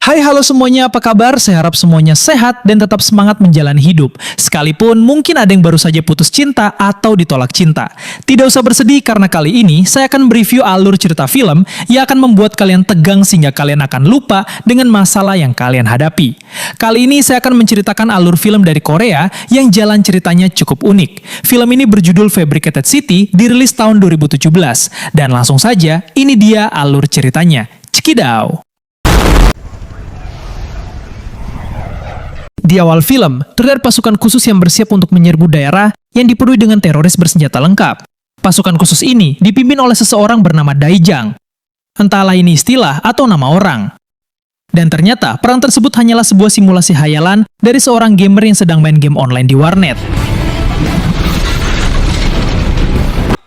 Hai halo semuanya, apa kabar? Saya harap semuanya sehat dan tetap semangat menjalani hidup. Sekalipun mungkin ada yang baru saja putus cinta atau ditolak cinta. Tidak usah bersedih karena kali ini saya akan mereview alur cerita film yang akan membuat kalian tegang sehingga kalian akan lupa dengan masalah yang kalian hadapi. Kali ini saya akan menceritakan alur film dari Korea yang jalan ceritanya cukup unik. Film ini berjudul Fabricated City, dirilis tahun 2017. Dan langsung saja, ini dia alur ceritanya. Cekidaw! Di awal film, terlihat pasukan khusus yang bersiap untuk menyerbu daerah yang dipenuhi dengan teroris bersenjata lengkap. Pasukan khusus ini dipimpin oleh seseorang bernama Daijang. Entahlah ini istilah atau nama orang. Dan ternyata, perang tersebut hanyalah sebuah simulasi hayalan dari seorang gamer yang sedang main game online di warnet.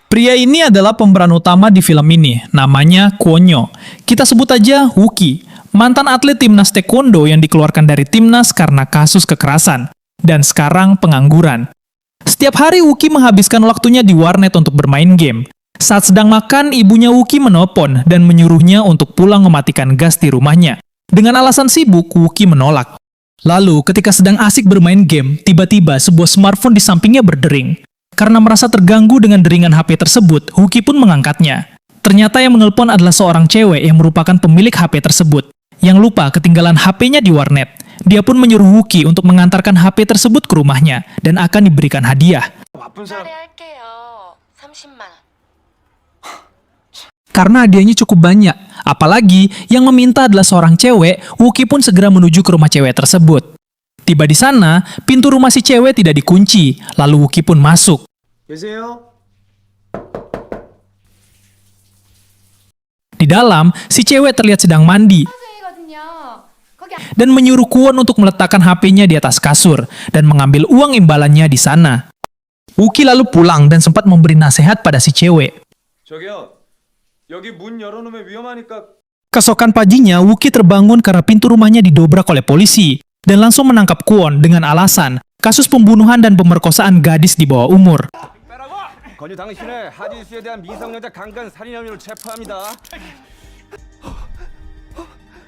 Pria ini adalah pemeran utama di film ini, namanya Kwonyo. Kita sebut aja Wookie. Mantan atlet timnas taekwondo yang dikeluarkan dari timnas karena kasus kekerasan, dan sekarang pengangguran. Setiap hari Wookie menghabiskan waktunya di warnet untuk bermain game. Saat sedang makan, ibunya Wookie menelpon dan menyuruhnya untuk pulang mematikan gas di rumahnya. Dengan alasan sibuk, Wookie menolak. Lalu, ketika sedang asik bermain game, tiba-tiba sebuah smartphone di sampingnya berdering. Karena merasa terganggu dengan deringan HP tersebut, Wookie pun mengangkatnya. Ternyata yang menelpon adalah seorang cewek yang merupakan pemilik HP tersebut. Yang lupa ketinggalan HP-nya di warnet. Dia pun menyuruh Wookie untuk mengantarkan HP tersebut ke rumahnya dan akan diberikan hadiah. Karena hadiahnya cukup banyak, apalagi yang meminta adalah seorang cewek, Wookie pun segera menuju ke rumah cewek tersebut. Tiba di sana, pintu rumah si cewek tidak dikunci, lalu Wookie pun masuk. Di dalam, si cewek terlihat sedang mandi dan menyuruh Kwon untuk meletakkan HP-nya di atas kasur dan mengambil uang imbalannya di sana. Wookie lalu pulang dan sempat memberi nasihat pada si cewek. Keesokan paginya, Wookie terbangun karena pintu rumahnya didobrak oleh polisi dan langsung menangkap Kwon dengan alasan kasus pembunuhan dan pemerkosaan gadis di bawah umur.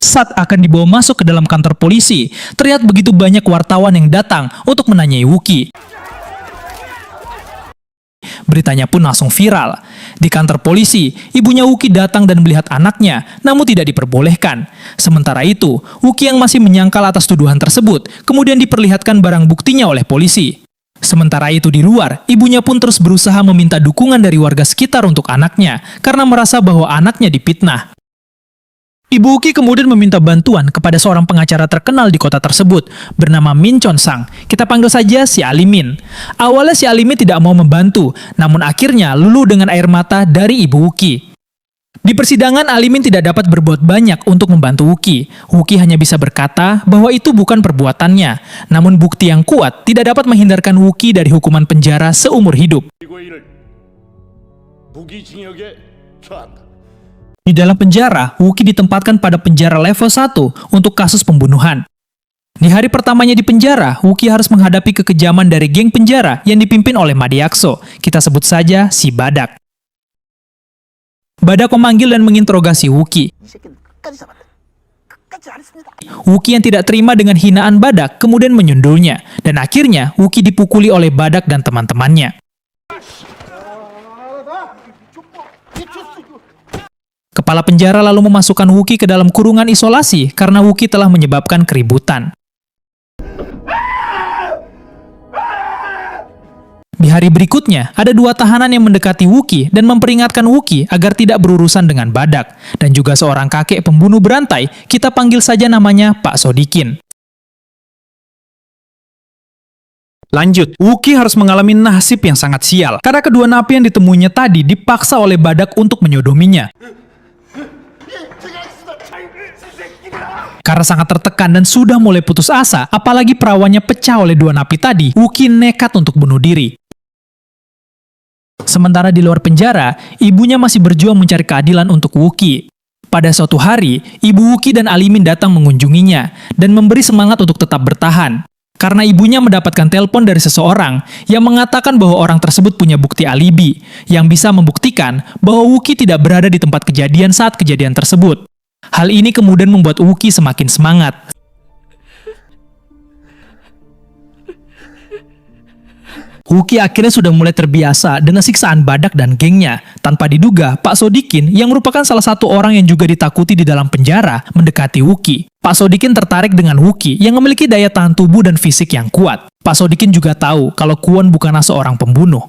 Saat akan dibawa masuk ke dalam kantor polisi, terlihat begitu banyak wartawan yang datang untuk menanyai Wookie. Beritanya pun langsung viral. Di kantor polisi, ibunya Wookie datang dan melihat anaknya, namun tidak diperbolehkan. Sementara itu, Wookie yang masih menyangkal atas tuduhan tersebut, kemudian diperlihatkan barang buktinya oleh polisi. Sementara itu di luar, ibunya pun terus berusaha meminta dukungan dari warga sekitar untuk anaknya, karena merasa bahwa anaknya dipitnah. Ibu Wookie kemudian meminta bantuan kepada seorang pengacara terkenal di kota tersebut, bernama Min Chon-sang. Kita panggil saja si Alimin. Awalnya si Alimin tidak mau membantu, namun akhirnya luluh dengan air mata dari ibu Wookie. Di persidangan, Alimin tidak dapat berbuat banyak untuk membantu Wookie. Wookie hanya bisa berkata bahwa itu bukan perbuatannya, namun bukti yang kuat tidak dapat menghindarkan Wookie dari hukuman penjara seumur hidup. Di dalam penjara, Wookie ditempatkan pada penjara level 1 untuk kasus pembunuhan. Di hari pertamanya di penjara, Wookie harus menghadapi kekejaman dari geng penjara yang dipimpin oleh Madiakso. Kita sebut saja si Badak. Badak memanggil dan menginterogasi Wookie. Wookie yang tidak terima dengan hinaan Badak kemudian menyundulnya, dan akhirnya Wookie dipukuli oleh Badak dan teman-temannya. Kepala penjara lalu memasukkan Wookie ke dalam kurungan isolasi karena Wookie telah menyebabkan keributan. Di hari berikutnya, ada dua tahanan yang mendekati Wookie dan memperingatkan Wookie agar tidak berurusan dengan Badak, dan juga seorang kakek pembunuh berantai, kita panggil saja namanya Pak Sodikin. Lanjut, Wookie harus mengalami nasib yang sangat sial, karena kedua napi yang ditemuinya tadi dipaksa oleh Badak untuk menyodominya. Karena sangat tertekan dan sudah mulai putus asa, apalagi perawannya pecah oleh dua napi tadi, Wookie nekat untuk bunuh diri. Sementara di luar penjara, ibunya masih berjuang mencari keadilan untuk Wookie. Pada suatu hari, ibu Wookie dan Alimin datang mengunjunginya dan memberi semangat untuk tetap bertahan. Karena ibunya mendapatkan telepon dari seseorang yang mengatakan bahwa orang tersebut punya bukti alibi yang bisa membuktikan bahwa Wookie tidak berada di tempat kejadian saat kejadian tersebut. Hal ini kemudian membuat Wookie semakin semangat. Wookie akhirnya sudah mulai terbiasa dengan siksaan badak dan gengnya. Tanpa diduga, Pak Sodikin yang merupakan salah satu orang yang juga ditakuti di dalam penjara mendekati Wookie. Pak Sodikin tertarik dengan Wookie yang memiliki daya tahan tubuh dan fisik yang kuat. Pak Sodikin juga tahu kalau Kwon bukanlah seorang pembunuh.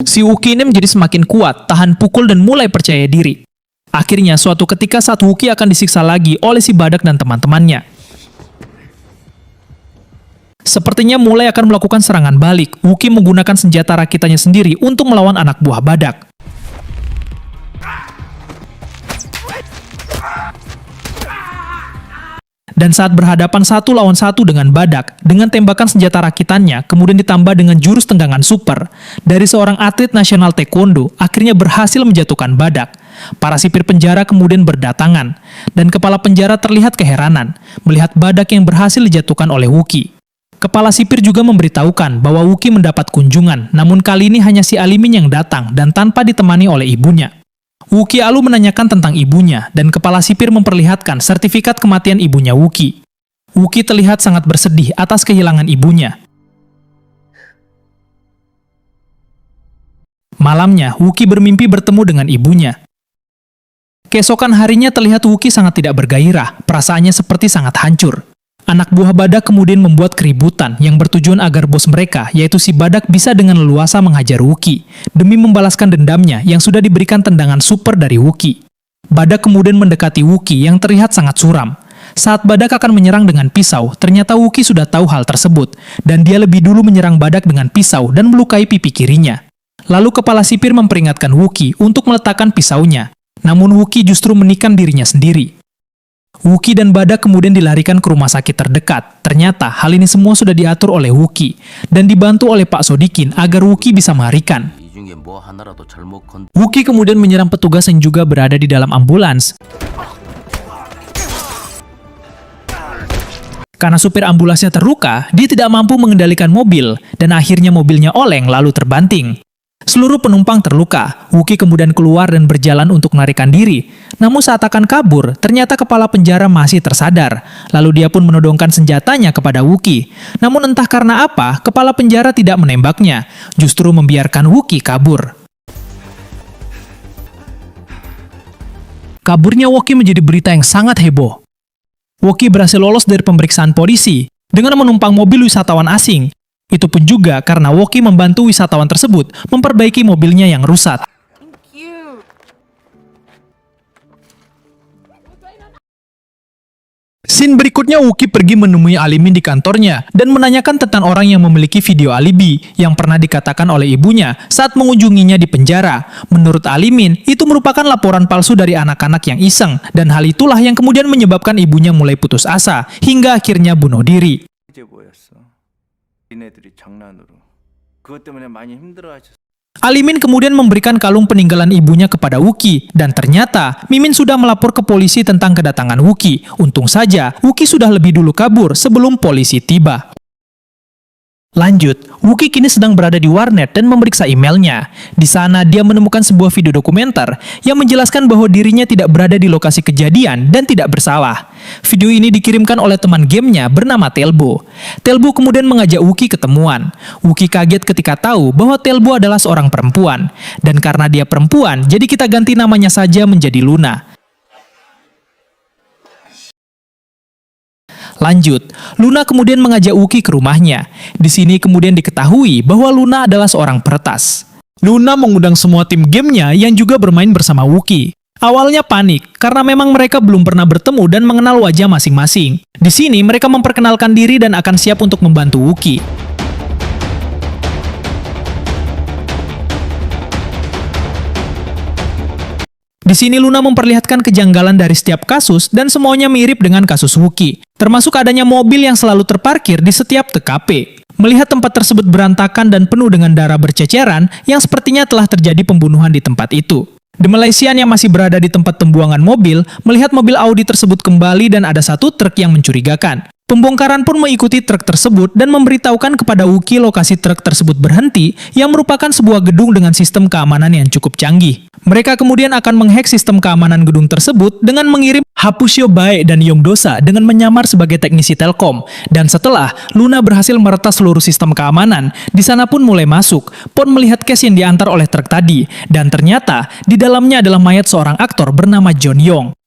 Si Wookie ini menjadi semakin kuat, tahan pukul dan mulai percaya diri. Akhirnya suatu ketika saat Wookie akan disiksa lagi oleh si badak dan teman-temannya. Sepertinya mulai akan melakukan serangan balik. Wookie menggunakan senjata rakitannya sendiri untuk melawan anak buah badak. Dan saat berhadapan 1 lawan 1 dengan badak, dengan tembakan senjata rakitannya, kemudian ditambah dengan jurus tenggangan super, dari seorang atlet nasional taekwondo, akhirnya berhasil menjatuhkan badak. Para sipir penjara kemudian berdatangan, dan kepala penjara terlihat keheranan, melihat badak yang berhasil dijatuhkan oleh Wookie. Kepala sipir juga memberitahukan bahwa Wookie mendapat kunjungan, namun kali ini hanya si Alimin yang datang dan tanpa ditemani oleh ibunya. Wookie lalu menanyakan tentang ibunya, dan kepala sipir memperlihatkan sertifikat kematian ibunya Wookie. Wookie terlihat sangat bersedih atas kehilangan ibunya. Malamnya, Wookie bermimpi bertemu dengan ibunya. Keesokan harinya terlihat Wookie sangat tidak bergairah, perasaannya seperti sangat hancur. Anak buah badak kemudian membuat keributan yang bertujuan agar bos mereka, yaitu si badak, bisa dengan leluasa menghajar Wookie, demi membalaskan dendamnya yang sudah diberikan tendangan super dari Wookie. Badak kemudian mendekati Wookie yang terlihat sangat suram. Saat badak akan menyerang dengan pisau, ternyata Wookie sudah tahu hal tersebut, dan dia lebih dulu menyerang badak dengan pisau dan melukai pipi kirinya. Lalu kepala sipir memperingatkan Wookie untuk meletakkan pisaunya, namun Wookie justru menikam dirinya sendiri. Wookie dan badak kemudian dilarikan ke rumah sakit terdekat. Ternyata hal ini semua sudah diatur oleh Wookie dan dibantu oleh Pak Sodikin agar Wookie bisa melarikan. Wookie kemudian menyerang petugas yang juga berada di dalam ambulans. Karena supir ambulansnya terluka, dia tidak mampu mengendalikan mobil dan akhirnya mobilnya oleng lalu terbanting. Seluruh penumpang terluka. Wookie kemudian keluar dan berjalan untuk melarikan diri. Namun saat akan kabur, ternyata kepala penjara masih tersadar. Lalu dia pun menodongkan senjatanya kepada Wookie. Namun entah karena apa, kepala penjara tidak menembaknya, justru membiarkan Wookie kabur. Kaburnya Wookie menjadi berita yang sangat heboh. Wookie berhasil lolos dari pemeriksaan polisi dengan menumpang mobil wisatawan asing. Itu pun juga karena Wookie membantu wisatawan tersebut memperbaiki mobilnya yang rusak. Scene berikutnya Wookie pergi menemui Alimin di kantornya dan menanyakan tentang orang yang memiliki video alibi yang pernah dikatakan oleh ibunya saat mengunjunginya di penjara. Menurut Alimin, itu merupakan laporan palsu dari anak-anak yang iseng, dan hal itulah yang kemudian menyebabkan ibunya mulai putus asa hingga akhirnya bunuh diri. Alimin kemudian memberikan kalung peninggalan ibunya kepada Wookie, dan ternyata Mimin sudah melapor ke polisi tentang kedatangan Wookie. Untung saja Wookie sudah lebih dulu kabur sebelum polisi tiba. Lanjut, Wookie kini sedang berada di warnet dan memeriksa emailnya. Di sana dia menemukan sebuah video dokumenter yang menjelaskan bahwa dirinya tidak berada di lokasi kejadian dan tidak bersalah. Video ini dikirimkan oleh teman gamenya bernama Telbo. Telbo kemudian mengajak Wookie ketemuan. Wookie kaget ketika tahu bahwa Telbo adalah seorang perempuan. Dan karena dia perempuan, jadi kita ganti namanya saja menjadi Luna. Lanjut, Luna kemudian mengajak Wookie ke rumahnya. Di sini kemudian diketahui bahwa Luna adalah seorang peretas. Luna mengundang semua tim gamenya yang juga bermain bersama Wookie. Awalnya panik, karena memang mereka belum pernah bertemu dan mengenal wajah masing-masing. Di sini mereka memperkenalkan diri dan akan siap untuk membantu Wookie. Di sini Luna memperlihatkan kejanggalan dari setiap kasus dan semuanya mirip dengan kasus Wookie, termasuk adanya mobil yang selalu terparkir di setiap TKP. Melihat tempat tersebut berantakan dan penuh dengan darah berceceran yang sepertinya telah terjadi pembunuhan di tempat itu. The Malaysian yang masih berada di tempat pembuangan mobil melihat mobil Audi tersebut kembali dan ada satu truk yang mencurigakan. Pembongkaran pun mengikuti truk tersebut dan memberitahukan kepada Wookie lokasi truk tersebut berhenti yang merupakan sebuah gedung dengan sistem keamanan yang cukup canggih. Mereka kemudian akan menghack sistem keamanan gedung tersebut dengan mengirim Hapusyo Bae dan Yongdosa dengan menyamar sebagai teknisi Telkom. Dan setelah Luna berhasil meretas seluruh sistem keamanan, di sana pun mulai masuk. Pon melihat case yang diantar oleh truk tadi, dan ternyata di dalamnya adalah mayat seorang aktor bernama John Yong.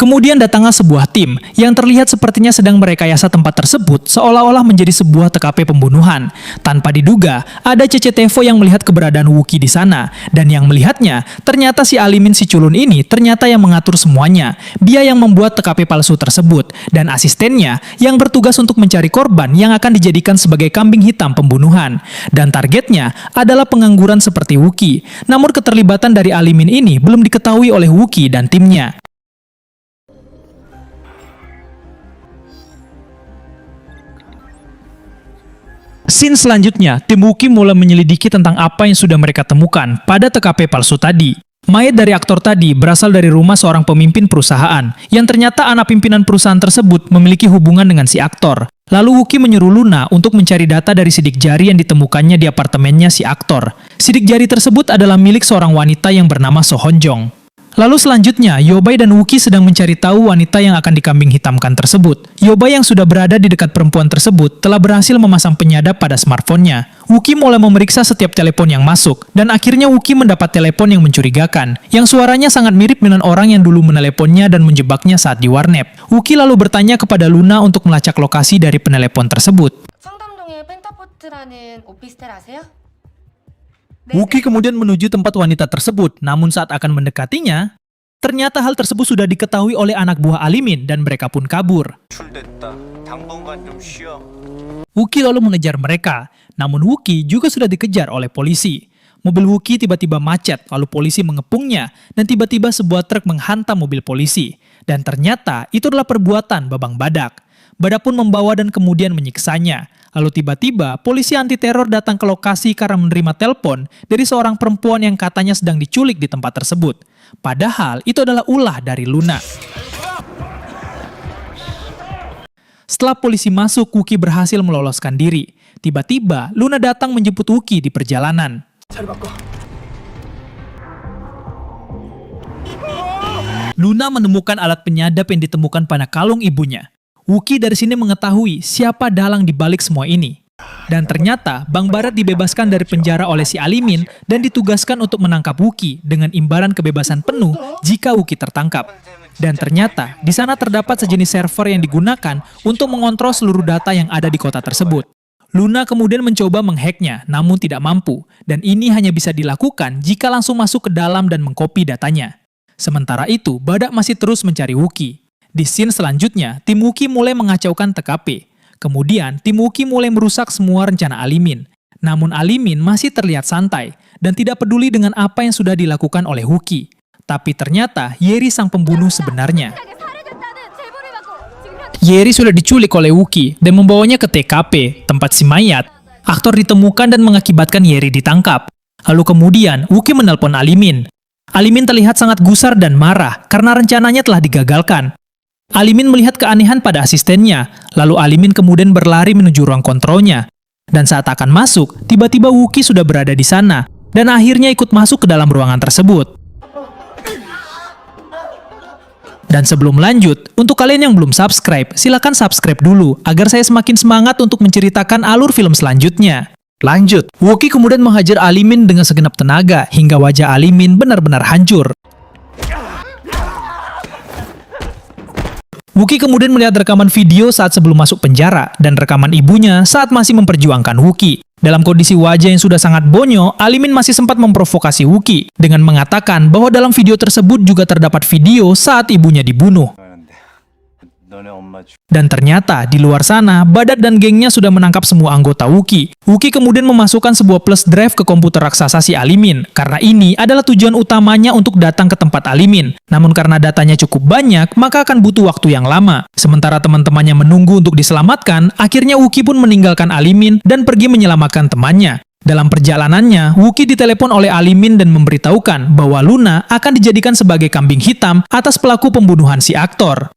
Kemudian datanglah sebuah tim yang terlihat sepertinya sedang merekayasa tempat tersebut seolah-olah menjadi sebuah TKP pembunuhan. Tanpa diduga, ada CCTV yang melihat keberadaan Wookie di sana. Dan yang melihatnya, ternyata si Alimin si culun ini ternyata yang mengatur semuanya. Dia yang membuat TKP palsu tersebut. Dan asistennya yang bertugas untuk mencari korban yang akan dijadikan sebagai kambing hitam pembunuhan. Dan targetnya adalah pengangguran seperti Wookie. Namun keterlibatan dari Alimin ini belum diketahui oleh Wookie dan timnya. Scene selanjutnya, tim Wookie mulai menyelidiki tentang apa yang sudah mereka temukan pada TKP palsu tadi. Mayat dari aktor tadi berasal dari rumah seorang pemimpin perusahaan, yang ternyata anak pimpinan perusahaan tersebut memiliki hubungan dengan si aktor. Lalu Wookie menyuruh Luna untuk mencari data dari sidik jari yang ditemukannya di apartemennya si aktor. Sidik jari tersebut adalah milik seorang wanita yang bernama So Honjong. Lalu selanjutnya, Yobay dan Wookie sedang mencari tahu wanita yang akan dikambing hitamkan tersebut. Yobay yang sudah berada di dekat perempuan tersebut telah berhasil memasang penyadap pada smartphone-nya. Wookie mulai memeriksa setiap telepon yang masuk, dan akhirnya Wookie mendapat telepon yang mencurigakan, yang suaranya sangat mirip dengan orang yang dulu meneleponnya dan menjebaknya saat di warnet. Wookie lalu bertanya kepada Luna untuk melacak lokasi dari penelepon tersebut. 청담동의 펜타포트라는 오피스텔 아세요? Wookie kemudian menuju tempat wanita tersebut, namun saat akan mendekatinya, ternyata hal tersebut sudah diketahui oleh anak buah Alimin dan mereka pun kabur. Wookie lalu mengejar mereka, namun Wookie juga sudah dikejar oleh polisi. Mobil Wookie tiba-tiba macet, lalu polisi mengepungnya, dan tiba-tiba sebuah truk menghantam mobil polisi. Dan ternyata itu adalah perbuatan Babang Badak. Badak pun membawa dan kemudian menyiksanya. Lalu tiba-tiba polisi anti-teror datang ke lokasi karena menerima telepon dari seorang perempuan yang katanya sedang diculik di tempat tersebut. Padahal itu adalah ulah dari Luna. Setelah polisi masuk, Wookie berhasil meloloskan diri. Tiba-tiba Luna datang menjemput Wookie di perjalanan. Luna menemukan alat penyadap yang ditemukan pada kalung ibunya. Wookie dari sini mengetahui siapa dalang di balik semua ini. Dan ternyata Bang Barat dibebaskan dari penjara oleh si Alimin dan ditugaskan untuk menangkap Wookie dengan imbalan kebebasan penuh jika Wookie tertangkap. Dan ternyata di sana terdapat sejenis server yang digunakan untuk mengontrol seluruh data yang ada di kota tersebut. Luna kemudian mencoba menghacknya, namun tidak mampu. Dan ini hanya bisa dilakukan jika langsung masuk ke dalam dan mengcopy datanya. Sementara itu, Badak masih terus mencari Wookie. Di scene selanjutnya, tim Wookie mulai mengacaukan TKP. Kemudian, tim Wookie mulai merusak semua rencana Alimin. Namun Alimin masih terlihat santai dan tidak peduli dengan apa yang sudah dilakukan oleh Wookie. Tapi ternyata Yeri sang pembunuh sebenarnya. Yeri sudah diculik oleh Wookie dan membawanya ke TKP, tempat si mayat. Aktor ditemukan dan mengakibatkan Yeri ditangkap. Lalu kemudian Wookie menelpon Alimin. Alimin terlihat sangat gusar dan marah karena rencananya telah digagalkan. Alimin melihat keanehan pada asistennya, lalu Alimin kemudian berlari menuju ruang kontrolnya. Dan saat akan masuk, tiba-tiba Wookie sudah berada di sana, dan akhirnya ikut masuk ke dalam ruangan tersebut. Dan sebelum lanjut, untuk kalian yang belum subscribe, silakan subscribe dulu, agar saya semakin semangat untuk menceritakan alur film selanjutnya. Lanjut, Wookie kemudian menghajar Alimin dengan segenap tenaga, hingga wajah Alimin benar-benar hancur. Wookie kemudian melihat rekaman video saat sebelum masuk penjara dan rekaman ibunya saat masih memperjuangkan Wookie. Dalam kondisi wajah yang sudah sangat bonyok, Alimin masih sempat memprovokasi Wookie dengan mengatakan bahwa dalam video tersebut juga terdapat video saat ibunya dibunuh. Dan ternyata di luar sana, Badak dan gengnya sudah menangkap semua anggota Wookie. Wookie kemudian memasukkan sebuah flash drive ke komputer raksasa si Alimin, karena ini adalah tujuan utamanya untuk datang ke tempat Alimin. Namun karena datanya cukup banyak, maka akan butuh waktu yang lama. Sementara teman-temannya menunggu untuk diselamatkan, akhirnya Wookie pun meninggalkan Alimin dan pergi menyelamatkan temannya. Dalam perjalanannya, Wookie ditelepon oleh Alimin dan memberitahukan bahwa Luna akan dijadikan sebagai kambing hitam atas pelaku pembunuhan si aktor.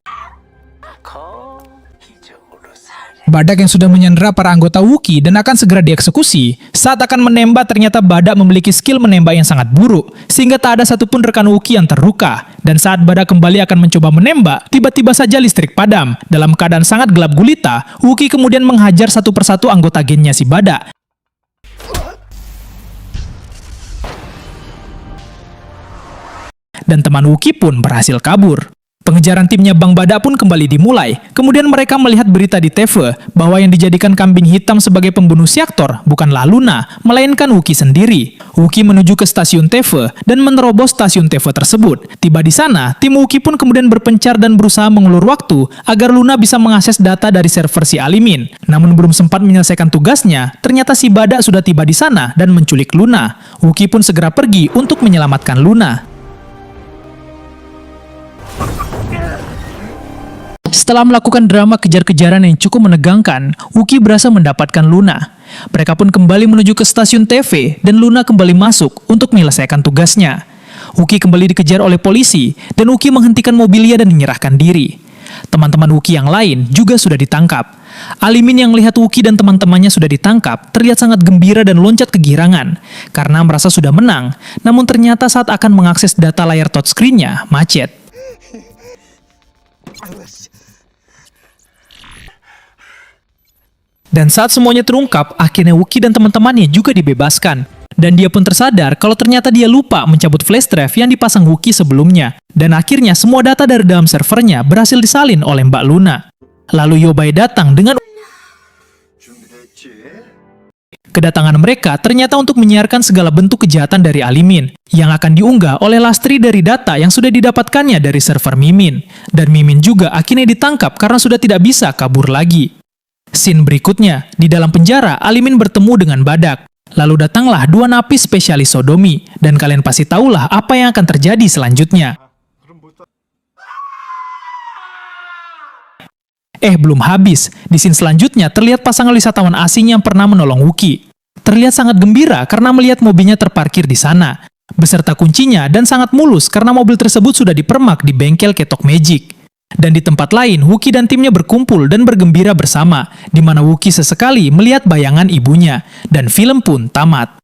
Badak yang sudah menyandera para anggota Wookiee dan akan segera dieksekusi, saat akan menembak ternyata Badak memiliki skill menembak yang sangat buruk, sehingga tak ada satupun rekan Wookiee yang terluka. Dan saat Badak kembali akan mencoba menembak, tiba-tiba saja listrik padam. Dalam keadaan sangat gelap gulita, Wookiee kemudian menghajar satu persatu anggota gennya si Badak. Dan teman Wookiee pun berhasil kabur. Pengejaran timnya Bang Badak pun kembali dimulai. Kemudian mereka melihat berita di TV bahwa yang dijadikan kambing hitam sebagai pembunuh si aktor bukanlah Luna, melainkan Wookiee sendiri. Wookiee menuju ke stasiun TV dan menerobos stasiun TV tersebut. Tiba di sana, tim Wookiee pun kemudian berpencar dan berusaha mengulur waktu agar Luna bisa mengakses data dari server si Alimin. Namun belum sempat menyelesaikan tugasnya, ternyata si Badak sudah tiba di sana dan menculik Luna. Wookiee pun segera pergi untuk menyelamatkan Luna. Setelah melakukan drama kejar-kejaran yang cukup menegangkan, Wookiee berhasil mendapatkan Luna. Mereka pun kembali menuju ke stasiun TV dan Luna kembali masuk untuk menyelesaikan tugasnya. Wookiee kembali dikejar oleh polisi dan Wookiee menghentikan mobilnya dan menyerahkan diri. Teman-teman Wookiee yang lain juga sudah ditangkap. Alimin yang melihat Wookiee dan teman-temannya sudah ditangkap terlihat sangat gembira dan loncat kegirangan karena merasa sudah menang. Namun ternyata saat akan mengakses data layar touchscreen-nya macet. Dan saat semuanya terungkap, akhirnya Wookiee dan teman-temannya juga dibebaskan. Dan dia pun tersadar kalau ternyata dia lupa mencabut flash drive yang dipasang Wookiee sebelumnya. Dan akhirnya semua data dari dalam servernya berhasil disalin oleh Mbak Luna. Lalu Yobai datang dengan kedatangan mereka ternyata untuk menyiarkan segala bentuk kejahatan dari Alimin yang akan diunggah oleh Lastri dari data yang sudah didapatkannya dari server Mimin. Dan Mimin juga akhirnya ditangkap karena sudah tidak bisa kabur lagi. Scene berikutnya, di dalam penjara, Alimin bertemu dengan Badak. Lalu datanglah dua napi spesialis sodomi, dan kalian pasti tahulah apa yang akan terjadi selanjutnya. Belum habis. Di scene selanjutnya terlihat pasangan wisatawan asing yang pernah menolong Wookiee. Terlihat sangat gembira karena melihat mobilnya terparkir di sana, beserta kuncinya dan sangat mulus karena mobil tersebut sudah dipermak di bengkel Ketok Magic. Dan di tempat lain, Wookiee dan timnya berkumpul dan bergembira bersama, di mana Wookiee sesekali melihat bayangan ibunya, dan film pun tamat.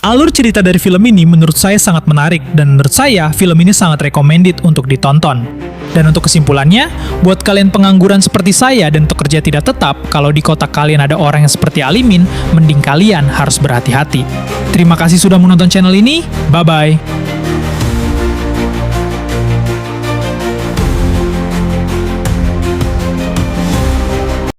Alur cerita dari film ini menurut saya sangat menarik, dan menurut saya film ini sangat recommended untuk ditonton. Dan untuk kesimpulannya, buat kalian pengangguran seperti saya dan pekerja tidak tetap, kalau di kota kalian ada orang yang seperti Alimin, mending kalian harus berhati-hati. Terima kasih sudah menonton channel ini, bye-bye.